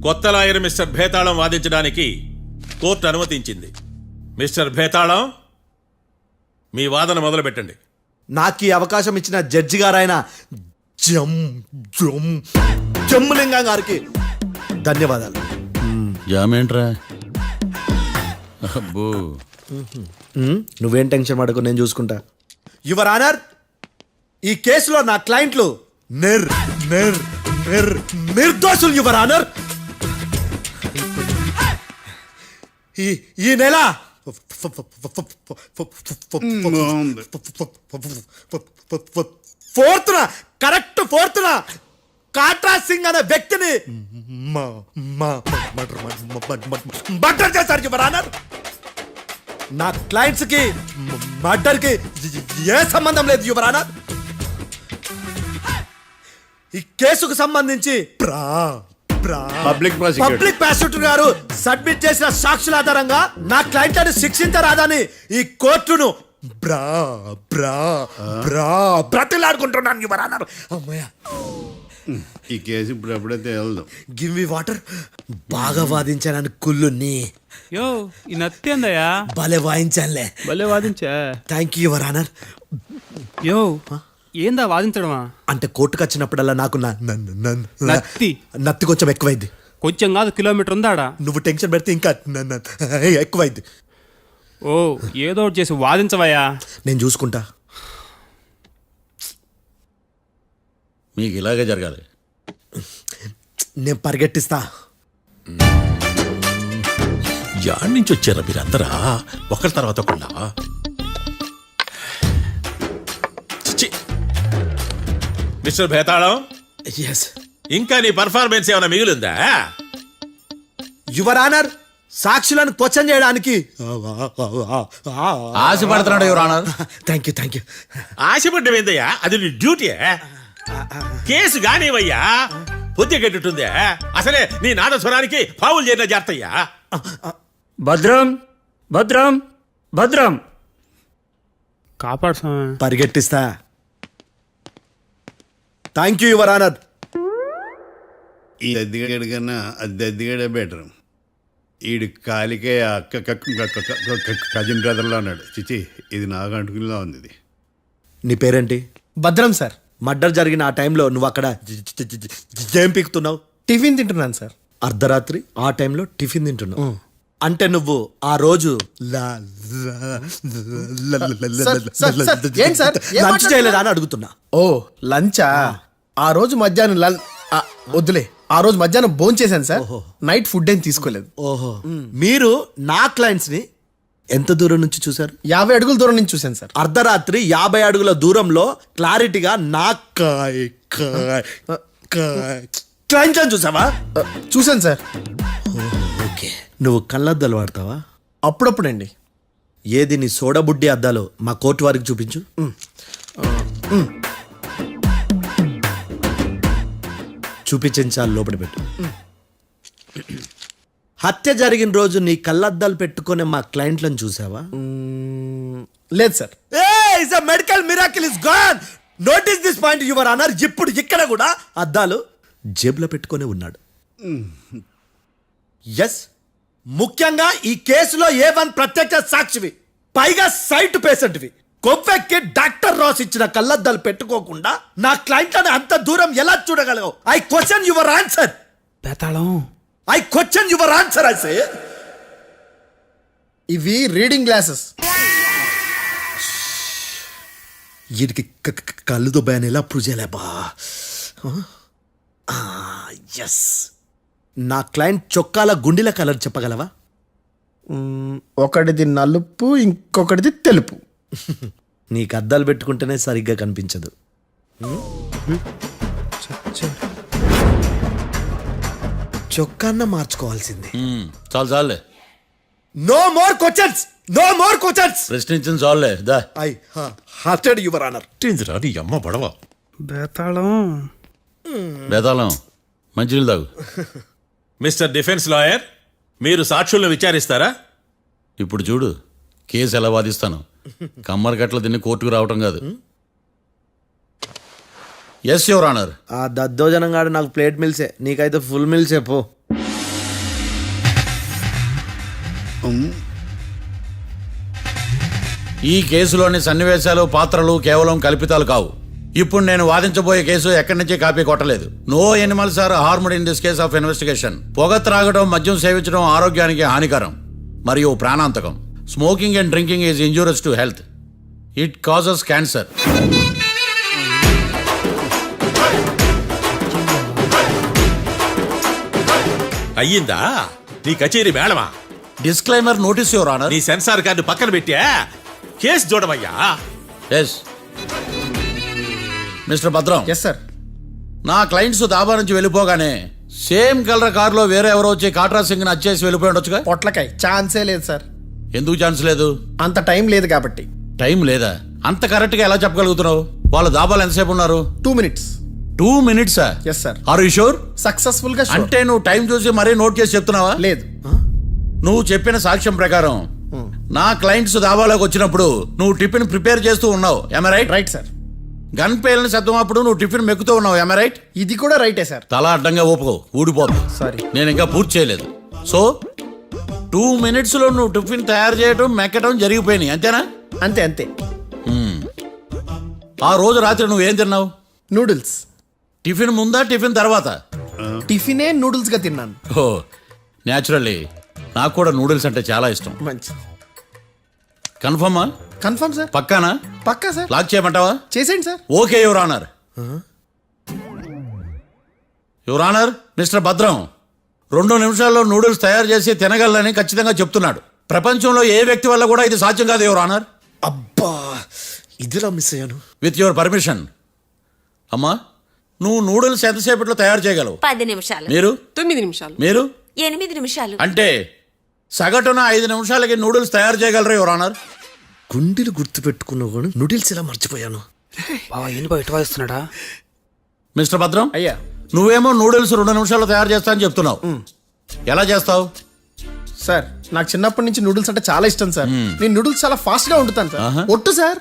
కొత్త లాయర్ మిస్టర్ భేతాళం వాదించడానికి కోర్టు అనుమతించింది. మిస్టర్ భేతాళం, మీ వాదన మొదలు పెట్టండి. నాకు ఈ అవకాశం ఇచ్చిన జడ్జి గారైన జమ్ములింగం గారికి ధన్యవాదాలు. జామేంట్రా? అబ్బో, నువ్వేం టెన్షన్ పడకు, నేను చూసుకుంటా. యువర్ ఆనర్, ఈ కేసులో నా క్లయింట్లు నిర్దోషులు యువర్ ఆనర్. ఈ నెల 4th correct 4th Katra Singh అనే వ్యక్తిని మర్డర్ చేశారు యువర్ ఆనర్. నా క్లయింట్స్ కి మర్డర్ కి ఏ సంబంధం లేదు యువర్ ఆనర్. ఈ కేసుకు సంబంధించి పబ్లిక్ ప్రాసిక్యూటర్ గారు సబ్మిట్ చేసిన సాక్షుల ఆధారంగా నా క్లయింట్లను శిక్షించరాదని ఈ కోర్టును బ్రతిలాడుకుంటున్నాను యువర్ ఆనర్. అమ్మయ్య, ఈ కేసు ఇప్పుడు ఎప్పుడైతే వెళ్దాం. Give me water. బాగా వాదించానని కుళ్ళుని. యో, ఈ నత్తేందయ్యా? భలే వాయించానులే. భలే వాదించా. Thank you your honour. యో, ఏందా వాదించడమా? అంటే కోర్టుకు వచ్చినప్పుడల్లా నాకు నత్తి కొంచెం ఎక్కువైంది. కొంచెం కాదు, కిలోమీటర్ ఉందాడా. నువ్వు టెన్షన్ పెడితే ఇంకా ఎక్కువైంది. ఓ, ఏదో ఒకటి చేసి వాదించవయ్యా. నేను చూసుకుంటా. మీకు ఇలాగే జరగాలి. నేను పరిగెట్టిస్తా. యాడ్ నుంచి వచ్చారా మీరందరా ఒకరి తర్వాత ఒకళ్ళ? మిస్టర్ భేతాళం, ఇంకా నీ పర్ఫార్మెన్స్ ఏమైనా మిగిలిందా? యువర్ ఆనర్, సాక్షులను క్వశ్చన్ చేయడానికి ఆశపడుతున్నాడు యువర్ ఆనర్. Thank you. ఆశపడ్డం ఏందయ్యా? అది నీ డ్యూటీ. కేసు గానివయ్యా, పొద్దు గట్టుందే. అసలే నీ నాదస్వరానికి పావులు చేరిన జాతయ్యా. భద్రం భద్రం భద్రం, కాపాడు. పరిగెట్టిస్తా. Thank you your honour. ఈ దద్దిగడి కన్నా అది దద్దిగడే బెటర్. ఈడు కాలికే కజిన్ బ్రదర్లో ఉన్నాడు. చిచి, ఇది నాకు అంటుకునిలా ఉంది. ఇది నీ పేరేంటి? భద్రం సార్. మర్డర్ జరిగిన ఆ టైంలో నువ్వు అక్కడ ఏం పీకుతున్నావు? టిఫిన్ తింటున్నాను సార్. అర్ధరాత్రి ఆ టైంలో టిఫిన్ తింటున్నావు అంటే నువ్వు ఆ రోజు ఏంటి సార్? లంచ్ చేయలేదా అని అడుగుతున్నా. ఓ లంచా? ఆ రోజు మధ్యాహ్నం వద్దులే, ఆ రోజు మధ్యాహ్నం భోజనం చేశాను సార్. నైట్ ఫుడ్ ఏం తీసుకోలేదు. ఓహో, మీరు నా క్లయింట్స్ ని ఎంత దూరం నుంచి చూసారు? 50 అడుగుల దూరం నుంచి చూశాను సార్. అర్ధరాత్రి 50 అడుగుల దూరంలో క్లారిటీగా నా క్లయింట్స్ అని చూసావా? చూశాను సార్. ఓకే, నువ్వు కళ్ళద్దాలు వాడతావా? అప్పుడప్పుడండి. ఏది నీ సోడబుడ్డి అద్దాలు మా కోర్టు వారికి చూపించు. చూపించాలి, లోపల పెట్టు. హత్య జరిగిన రోజు నీ కళ్ళద్దాలు పెట్టుకునే మా క్లయింట్లను చూసావా? లేదు sir. Medical miracle is gone. Notice this point your honour. ఇప్పుడు ఇక్కడ కూడా అద్దాలు జేబులో పెట్టుకొని ఉన్నాడు. ఎస్, ముఖ్యంగా ఈ కేసులో A1 ప్రత్యక్ష సాక్షివి, పైగా సైట్ పేషెంట్వి. కొవ్వెక్కి డాక్టర్ రాస్ ఇచ్చిన కళ్ళద్దాలు పెట్టుకోకుండా నా క్లయింట్లను అంత దూరం ఎలా చూడగలవు? I question your answer. బేతాళం. I question your answer. I say ఇవి రీడింగ్ గ్లాసెస్. వీడికి కళ్ళు దుబ్బాయని ఎలా ప్రూవ్ చేయలేబా? ఎస్, నా క్లయింట్ చొక్కాల గుండెల కలర్ చెప్పగలవా? ఒకటిది నలుపు, ఇంకొకటిది తెలుపు. నీకు అద్దాలు పెట్టుకుంటేనే సరిగ్గా కనిపించదు. చొక్కాన్న మార్చుకోవాల్సింది. చాలు చాలులే, no more questions, no more questions. ప్రశ్నించిన చాలులే. దా ఐ హార్టెడ్ యువర్ ఆనర్. నీ అమ్మ పడవ. బేతాళం. బేతాళం, మంచినీళ్ళు తాగు. మిస్టర్ డిఫెన్స్ లాయర్, మీరు సాక్షులను విచారిస్తారా? ఇప్పుడు చూడు, కేసు ఎలా వాదిస్తాను. కమ్మరి గట్ల తిని కోర్టుకు రావటం కాదు. Yes your honour. ఆ దద్దోజనం గాడు నాకు ప్లేట్ మిల్సే, నీకైతే ఫుల్ మిల్సే పో. ఈ కేసులోని సన్నివేశాలు, పాత్రలు కేవలం కల్పితాలు కావు. ఇప్పుడు నేను వాదించబోయే కేసు ఎక్కడి నుంచి కాపీ కొట్టలేదు. No animals are harmed in this case of investigation. పొగ త్రాగడం, మద్యం సేవించడం ఆరోగ్యానికి హానికరం మరియు ప్రాణాంతకం. Smoking and drinking is injurious to health. It causes cancer. అయ్యిందా నీ కచేరీ మేడమా? Disclaimer notice your honour. నీ సెన్సార్ కార్డు పక్కన పెట్టా కేసు చూడమయ్యా. ఎస్ మిస్టర్ భద్రం. Yes sir. నా క్లయింట్స్ దాబా నుంచి వెళ్ళిపోగానే సేమ్ కలర్ కారులో వేరే ఎవరో వచ్చి కాట్రా సింగ్ ని వచ్చేసి వెళ్ళిపోయి ఉండొచ్చుగా? పొట్లకాయ ఛాన్సే లేదు సార్. ఎందుకు ఛాన్స్ లేదు? అంత టైం లేదు కాబట్టి. టైం లేదా? అంత కరెక్ట్ గా ఎలా చెప్పగలుగుతున్నావు? వాళ్ళ దాబాలు ఎంతసేపు ఉన్నారు? 2 minutes. 2 minutes? Yes sir. Are you sure? Successful గా sure. అంటే నువ్వు టైం చూసి మరీ నోట్ చేసి చెప్తున్నావా? లేదు. నువ్వు చెప్పిన సాక్ష్యం ప్రకారం నా క్లయింట్స్ దాబాలోకి వచ్చినప్పుడు నువ్వు టిఫిన్ ప్రిపేర్ చేస్తూ ఉన్నావు. ఎమ్ రైట్? Right sir. గన్ పేలిన శబ్దం అప్పుడు నువ్వు టిఫిన్ మెక్కుతూ ఉన్నావు. ఎమ్ రైట్? ఇది కూడా రైటే సార్. తల అడ్డంగా ఊపుకో, ఊడిపోతుంది. సారీ, నేను ఇంకా పూర్తి చేయలేదు. సో 2 minutes లో నువ్వు టిఫిన్ తయారు చేయడం, మెక్కడం జరిగిపోయినాయి, అంతేనా? అంతే అంతే. ఆ రోజు రాత్రి నువ్వు ఏం తిన్నావు? నూడిల్స్. టిఫిన్ ముందా, టిఫిన్ తర్వాత? టిఫినే నూడిల్స్ గా తిన్నాను. ఓ న్యాచురల్లీ నాకు కూడా నూడిల్స్ అంటే చాలా ఇష్టం. మంచి. కన్ఫర్మా? Confirm sir. పక్కానా? పక్కా సార్. లాక్ చేయమంటావా? చేసేయండి sir. Okay your honour. Your honour, mister భద్రం 2 నిమిషాల్లో నూడిల్స్ తయారు చేసి తినగలని ఖచ్చితంగా చెప్తున్నాడు. ప్రపంచంలో ఏ వ్యక్తి వల్ల కూడా ఇది సాధ్యం కాదు యువర్ ఆనర్. అబ్బా, ఇదిలా మిస్ అయ్యాను. With your permission. అమ్మా, నువ్వు నూడిల్స్ ఎంతసేపట్లో తయారు చేయగలవు? 10 నిమిషాలు. మీరు? 9 నిమిషాలు. మీరు? 8 నిమిషాలు. అంటే సగటున 5 నిమిషాలకి నూడిల్స్ తయారు చేయగలరా యువర్ ఆనర్? గుండెలు గుర్తు పెట్టుకున్నావు కానీ నూడిల్స్ ఎలా మర్చిపోయాను. బావా ఏంటి బావ ఇటు వాదిస్తున్నాడా? మిస్టర్ భద్రం, అయ్యా, నువ్వేమో నూడిల్స్ 2 నిమిషాల్లో తయారు చేస్తా అని చెప్తున్నావు. ఎలా చేస్తావు? సార్ నాకు చిన్నప్పటి నుంచి నూడిల్స్ అంటే చాలా ఇష్టం సార్. నేను నూడిల్స్ చాలా ఫాస్ట్ గా వండుతాను సార్. ఒట్టు సార్.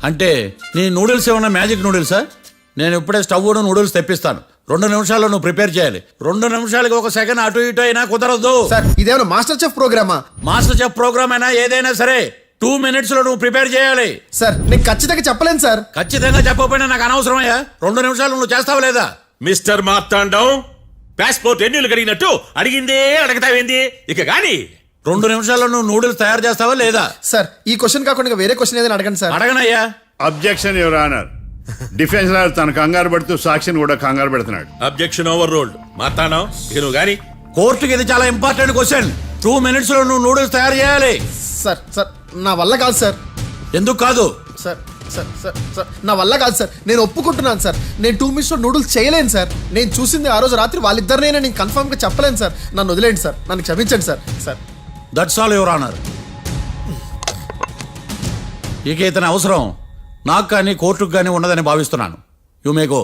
అంటే నీ నూడిల్స్ ఏమన్నా మ్యాజిక్ నూడిల్సా? నేను ఇప్పుడే స్టవ్ నూడిల్స్ తెప్పిస్తాను. 2 నిమిషాల్లో నువ్వు ప్రిపేర్ చేయాలి. 2 నిమిషాలకి 1 సెకండ్ అటు ఇటు అయినా కుదరదు. సార్ ఇదేమైనా master chef ప్రోగ్రామా? Master chef programme అయినా ఏదైనా సరే 2 minutes లో నువ్వు ప్రిపేర్ చేయాలి. సార్ నేను ఖచ్చితంగా చెప్పలేను సార్. ఖచ్చితంగా చెప్పకపోయినా నాకు అనవసరమయ్యా. 2 నిమిషాలు నువ్వు చేస్తావా లేదా? మిస్టర్ మార్తాండం, పాస్పోర్ట్ ఎన్నిళ్ళు కడిగినట్టు అడిగిందే అడగతావేంది? ఇక గాని 2 నిమిషాల్లో నువ్వు నూడిల్స్ తయారు చేస్తావా లేదా? సార్ ఈ క్వశ్చన్ కాకుండా ఇంకా వేరే క్వశ్చన్ ఏదైనా అడగండి sir. అడగనయ్యా. Objection your honour. Defence lawyer తన కంగారు పెడుతూ సాక్షిని కూడా కంగారు పెడుతున్నాడు. Objection over ruled. మార్తాండం, ఇక నువ్వు గాని. కోర్టుకి ఇది చాలా ఇంపార్టెంట్ క్వశ్చన్. 2 minutes లో నువ్వు నూడిల్స్ తయారు చేయాలి. సార్ సార్ నా వల్ల కాదు సార్. ఎందుకు కాదు? సార్ సార్ సార్ సార్ నా వల్ల కాదు సార్. నేను ఒప్పుకుంటున్నాను సార్. నేను 2 minutes లో నూడిల్స్ చేయలేను సార్. నేను చూసింది ఆ రోజు రాత్రి వాళ్ళిద్దరినైనా నేను కన్ఫర్మ్ గా చెప్పలేను సార్. నన్ను వదిలేండి సార్. నన్ను క్షమించండి sir. Sir that's all your honour. ఇక ఇతని అవసరం నాకు కానీ కోర్టుకు కానీ ఉండదని భావిస్తున్నాను. You may go.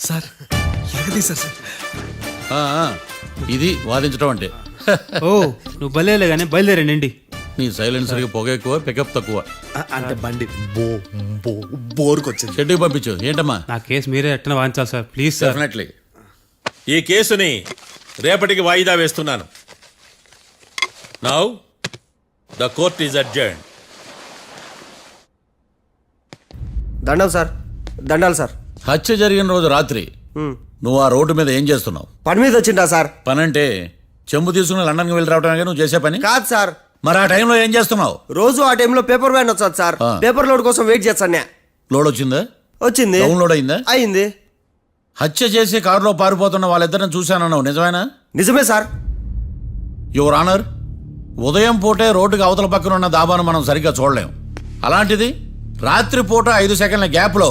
Sir sir ఇది వాదించడం అంటే. ఓ నువ్వు బయలుదేరలే కానీ బయలుదేరండి. నీ సైలెన్సర్కి పొగ ఎక్కువ, పికప్ తక్కువ. అంటే బండి బోర్కి వచ్చింది. షెడ్యూల్ పంపించు. ఏంటమ్మా? నా కేసు మీరే ఎట్టన వాయించాలి సార్, ప్లీజ్ సార్. డెఫినెట్లీ. ఈ కేసుని రేపటికి వాయిదా వేస్తున్నాను. Now the court is అడ్జర్న్డ్. దండం సార్, దండాలి సార్. హత్య జరిగిన రోజు రాత్రి నువ్వు ఆ రోడ్డు మీద ఏం చేస్తున్నావు? పని మీద వచ్చిందా సార్? పని అంటే చెంబు తీసుకుని లండన్కి వెళ్ళి రావడానికి నువ్వు చేసే పని కాదు సార్. మరి ఆ టైంలో ఏం చేస్తున్నావు? రోజు ఆ టైంలో paper van వచ్చాది sir. Paper load కోసం వెయిట్ చేస్తాను. లోడ్ వచ్చిందా? వచ్చింది. డౌన్లోడ్ అయిందా? అయింది. హత్య చేసి కారులో పారిపోతున్న వాళ్ళిద్దరిని చూశానన్నావు, నిజమేనా? నిజమే సార్. యువర్ ఆనర్, ఉదయం పూటే రోడ్డుకి అవతల పక్కన ఉన్న దాబాను మనం సరిగ్గా చూడలేం. అలాంటిది రాత్రిపూట 5 సెకండ్ల గ్యాప్లో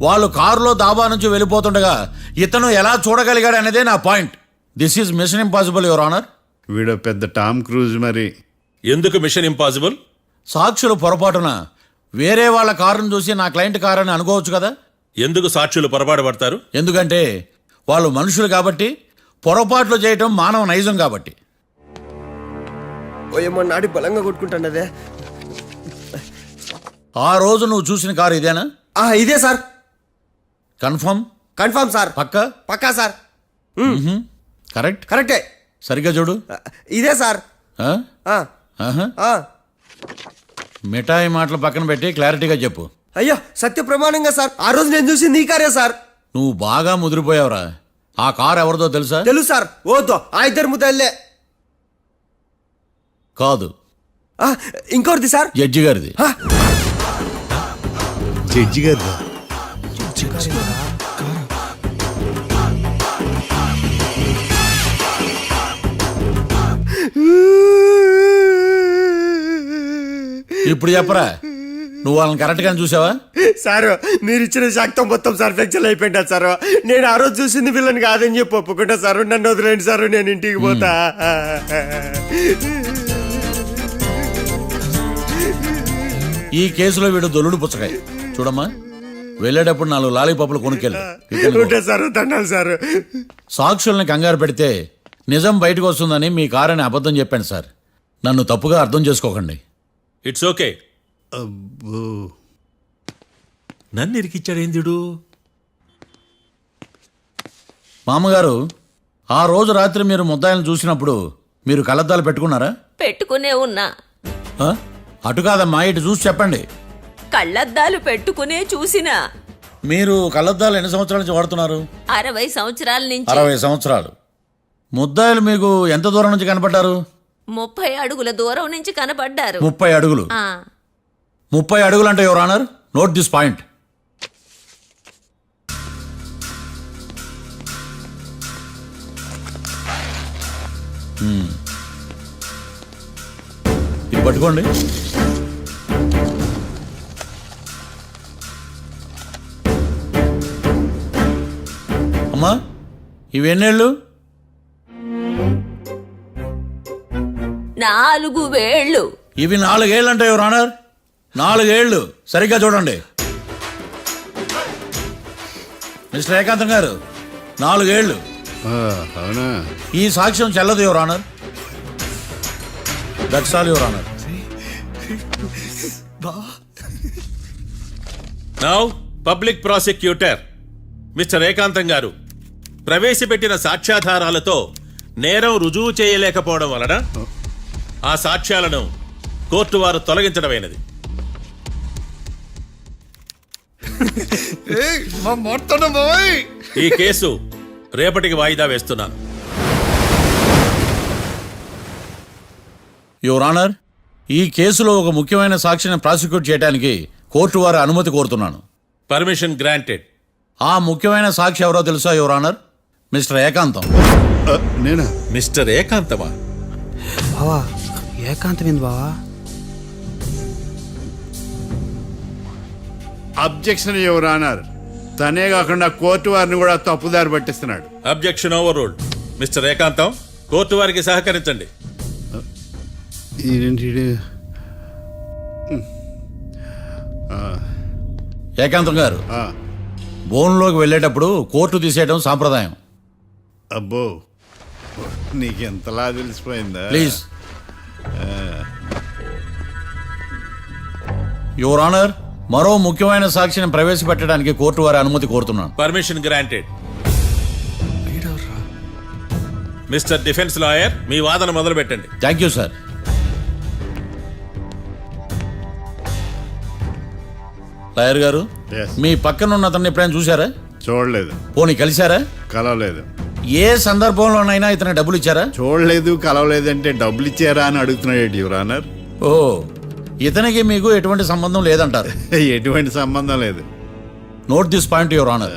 వాళ్ళు కారులో దాబా నుంచి వెళ్ళిపోతుండగా ఇతను ఎలా చూడగలిగాడు అనేదే నా point. This is mission impossible your honour. వీడో పెద్ద టామ్ క్రూజ్ మరి. ఎందుకు మిషన్ ఇంపాసిబుల్? సాక్షులు పొరపాటున వేరే వాళ్ళ కారును చూసి నా క్లయింట్ కారు అని అనుకోవచ్చు కదా. ఎందుకు సాక్షులు పొరపాటు పడతారు? ఎందుకంటే వాళ్ళు మనుషులు కాబట్టి, పొరపాట్లు చేయటం మానవ నైజం కాబట్టి. ఓయమ్మ నాడి బలంగా కొట్టుకుంటానదే. ఆ రోజు నువ్వు చూసిన కారు ఇదేనా? ఇదే సార్. కన్ఫర్మ్? Confirm sir. పక్కా? పక్కా సార్. కరెక్ట్? కరెక్టే. సరిగ్గా చూడు. ఇదే సార్. మిఠాయి మాటలు పక్కన పెట్టి క్లారిటీగా చెప్పు. అయ్యో సత్య ప్రమాణంగా సార్, ఆ రోజు నేను చూసింది ఈ కారే సార్. నువ్వు బాగా ముదిరిపోయావురా. ఆ కారు ఎవరిదో తెలుసా? తెలుసు సార్. ఓతో ఆ ఇద్దరు ముద్దల్లే. కాదు, ఇంకోటిది సార్. జడ్జి గారిది. జడ్జి గారు ఇప్పుడు చెప్పరా, నువ్వు వాళ్ళని కరెక్ట్ గా చూసావా? సార్ మీరు ఇచ్చిన శాక్తం మొత్తం సార్ ఫ్రాక్చర్ అయిపోయిందా సార్. నేను ఆ రోజు చూసింది వీళ్ళని కాదని చెప్పి ఒప్పుకుంటా సార్. నన్ను వదిలేండి సార్, నేను ఇంటికి పోతా. ఈ కేసులో వీడు దొల్లుడు పుచ్చకాయ. చూడమ్మా, వెళ్ళేటప్పుడు 4 లాలీపాపులు కొనుక్కెళ్ళు. Sir దండాలి sir. సాక్షుల్ని కంగారు పెడితే నిజం బయటకు వస్తుందని మీ కారని అబద్ధం చెప్పాను సార్. నన్ను తప్పుగా అర్థం చేసుకోకండి. It's okay. నన్ను ఇరికిచ్చాడేందుడు? మామగారు, ఆ రోజు రాత్రి మీరు ముద్దాయిలను చూసినప్పుడు మీరు కళ్ళద్దాలు పెట్టుకున్నారా? పెట్టుకునే ఉన్నా. అటు కాదమ్మా, ఇటు చూసి చెప్పండి. కళ్ళద్దాలు పెట్టుకునే చూసినా. మీరు కళ్ళద్దాలు ఎన్ని సంవత్సరాల నుంచి వాడుతున్నారు? 60 సంవత్సరాల నుంచి. 60 సంవత్సరాలు. ముద్దాయిలు మీకు ఎంత దూరం నుంచి కనపడ్డారు? 30 అడుగుల దూరం నుంచి కనపడ్డారు. 30 అడుగులు. 30 అడుగులు అంటే your honour, note this point. ఇది పట్టుకోండి. అమ్మా, ఇవి ఎన్నేళ్ళు? 4 వేళ్ళు. ఇవి 4 ఏళ్ళు అంటే యువర్ ఆనర్, 4 ఏళ్ళు. సరిగ్గా చూడండి మిస్టర్ ఏకాంతం గారు, 4 ఏళ్ళు. అవునా? ఈ సాక్ష్యం చెల్లదు your honour. That's all your honour. Now public prosecutor mister ఏకాంతం గారు ప్రవేశపెట్టిన సాక్ష్యాధారాలతో నేరం రుజువు చేయలేకపోవడం వలన ఆ సాక్ష్యాలను కోర్టు వారు తొలగించడమైనది. ఈ కేసు రేపటికి వాయిదా వేస్తున్నాను. యువర్ ఆనర్, ఈ కేసులో ఒక ముఖ్యమైన సాక్షిని ప్రాసిక్యూట్ చేయడానికి కోర్టు వారి అనుమతి కోరుతున్నాను. Permission granted. ఆ ముఖ్యమైన సాక్షి ఎవరో తెలుసా యువర్ ఆనర్? మిస్టర్ ఏకాంతం. నేనా? మిస్టర్ ఏకాంతమా? బావా ఏకాంతమైంది బావా. Objection your honour. తనే కాకుండా కోర్టు వారిని కూడా తప్పుదారి పట్టిస్తున్నాడు. Objection overruled. Mister Ekantham, court వారికి సహకరించండి. ఏకాంతం గారు, బోన్లోకి వెళ్ళేటప్పుడు కోర్టు తీసేయడం సాంప్రదాయం. అబ్బో, నీకెంతలా తెలిసిపోయిందా? ప్లీజ్. యువర్ ఆనర్, మరో ముఖ్యమైన సాక్షిని ప్రవేశపెట్టడానికి కోర్టు వారి అనుమతి కోరుతున్నాను. Permission granted. Mister defence lawyer, మీ వాదన మొదలు పెట్టండి. Thank you sir. లాయర్ గారు, Yes. మీ పక్కన ఉన్న అతన్ని ఎప్పుడైనా చూసారా? చూడలేదు. పోనీ కలిశారా? కలవలేదు. ఏ సందర్భంలోనైనా ఇతను డబ్బులు ఇచ్చారా? చూడలేదు, కలవలేదు అంటే డబ్బులు ఇచ్చారా అని అడుగుతున్నాడు యువర్ ఆనర్. ఓ, ఇతనికి మీకు ఎటువంటి సంబంధం లేదంటారు. ఎటువంటి సంబంధం లేదు. Note this point your honour.